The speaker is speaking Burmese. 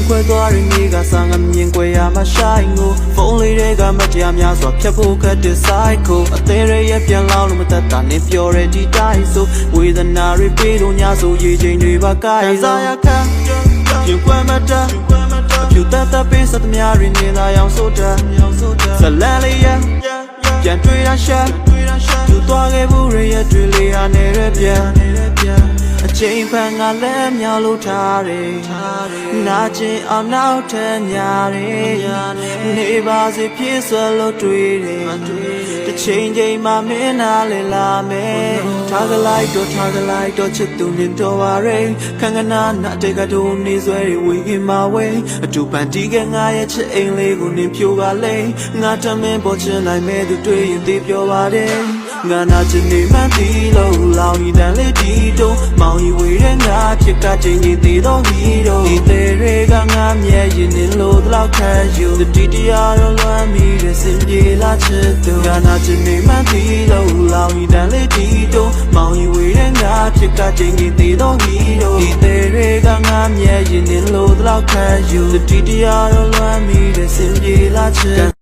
သွားရနေကစားငါမြင်ကွယ်ရမှာရှိုင်းကိုဖုန်းလေးတွေကမတရားများစွာဖြတ်ဖို့ခက်တဲ့ cycle အသေးရဲ့ပြန်လောင်းလို့မတတ်တာနဲ့ပြောရဒီတိုင်းဆိုဝေဒနာတွေပေးလို့ညဆိုရေချိန်တွေပါကိုင်းစားရခံရင်ကွယ်မတတ်အဖြူတတ်တပေးစသမျှတွေနေသာရောင်ဆိုတတ်ဇလန်လေးရပြန်တွေ့ရရှာသူသွားခဲ့ဘူးရဲ့တွေ့လေးဟာနေတဲ့ပြန်အချိန်ဖန်ကလည်းမြောက်လို့ထားတယ်နာကျင်အောင်နောက်ထပ်ညာတယ်နေပါစေဖြစ်စွလို့တွေ့တယ်တစ်ချိန်ချိန်မှမင်းနာလေလာမယ်ထားကလိုက်တော့ချစ်သူနေတော့ပါရင်ခံကနာနာတဲ့ကတို့နေဆွဲတွေဝေခင်မှာဝဲအတူပန်တီးကငါရဲ့ချစ်အိမ်လေးကိုနင်ဖြိုပါလေငါတမင်းပေါ်ချင်နိုင်မဲ့သူတွေ့ရင်သိပြောပါတယ်ငါနာချင်နေမှန်းသိလို့လောင်ရည်တန်လေးဒီတော့မောင်ရီဝေးတဲ့ငါဖြစ်ကချိန်ကြီးသေးတော့ဟီတော့ဒီသေးတွေကငါမျက်ရည်နဲ့လို့တော့ခံယူဒီတရားတော့လွမ်းမိတဲ့စင်ပြေလာချစ်သူငါနာချင်နေမှန်းသိလို့လောင်ရည်တန်လေးဒီတော့မောင်ရီဝေးတဲ့ငါဖြစ်ကချိန်ကြီးသေးတော့ဟီတော့ဒီသေးတွေကငါမျက်ရည်နဲ့လို့တော့ခံယူဒီတရားတော့လွမ်းမိတဲ့စင်ပြေလာချစ်